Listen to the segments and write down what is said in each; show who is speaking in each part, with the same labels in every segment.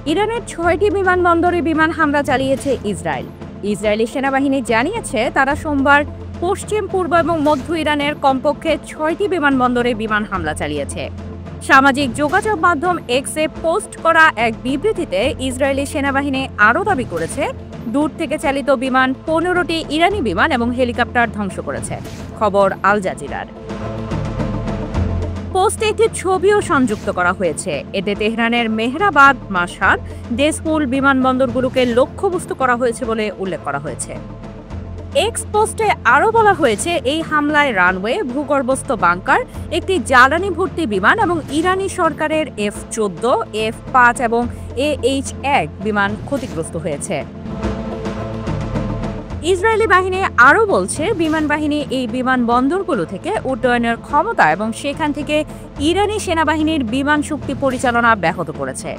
Speaker 1: ইরানের ৬টি বিমানবন্দরে বিমান হামলা চালিয়েছে ইসরায়েল। ইসরায়েলি সেনাবাহিনী জানিয়েছে তারা সোমবার পশ্চিম, পূর্ব এবং মধ্য ইরানের কমপক্ষে ৬টি বিমানবন্দরে বিমান হামলা চালিয়েছে। সামাজিক যোগাযোগ মাধ্যম এক্সে পোস্ট করা এক বিবৃতিতে ইসরায়েলি সেনাবাহিনী আরও দাবি করেছে দূর থেকে চালিত বিমান ১৫টি ইরানি বিমান এবং হেলিকপ্টার ধ্বংস করেছে। খবর আল জাজিরার। পোস্টে একটি ছবিও সংযুক্ত করা হয়েছে। এতে তেহরানের মেহরাবাদ, মাশহাদ, দেসপুল বিমানবন্দরগুলোকে লক্ষ্যবস্তু করা হয়েছে বলে উল্লেখ করা হয়েছে। এক্স পোস্টে আরও বলা হয়েছে এই হামলায় রানওয়ে, ভূগর্ভস্থ বাংকার, একটি জ্বালানি ভর্তি বিমান এবং ইরানি সরকারের F-14, F-5 এবং AH-1 বিমান ক্ষতিগ্রস্ত হয়েছে। ইসরায়েলি বাহিনী আরও বলছে বিমান বাহিনী এই বিমানবন্দরগুলো থেকে উড্ডয়নের ক্ষমতা এবং সেখান থেকে ইরানি সেনাবাহিনীর বিমান শক্তি পরিচালনা ব্যাহত করেছে।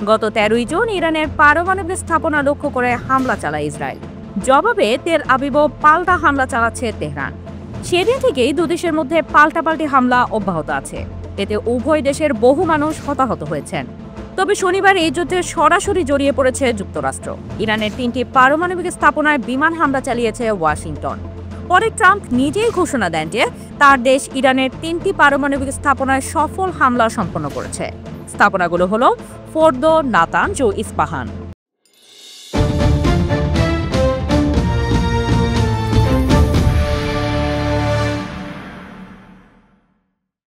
Speaker 1: গত ১৩ই জুন ইরানের পারমাণবিক স্থাপনা লক্ষ্য করে হামলা চালায় ইসরায়েল। জবাবে তেল আবিবও পাল্টা হামলা চালাচ্ছে তেহরান। সেদিন থেকেই দুদেশের মধ্যে পাল্টাপাল্টি হামলা অব্যাহত আছে। এতে উভয় দেশের বহু মানুষ হতাহত হয়েছেন। তবে শনিবার এই যুদ্ধে সরাসরি জড়িয়ে পড়েছে যুক্তরাষ্ট্র। ইরানের ৩টি পারমাণবিক স্থাপনায় বিমান হামলা চালিয়েছে ওয়াশিংটন। পরে ট্রাম্প নিজেই ঘোষণা দেন যে তার দেশ ইরানের ৩টি পারমাণবিক স্থাপনায় সফল হামলা সম্পন্ন করেছে। স্থাপনাগুলো হলো ফোর্দো, নাতানজ ও ইস্পাহান।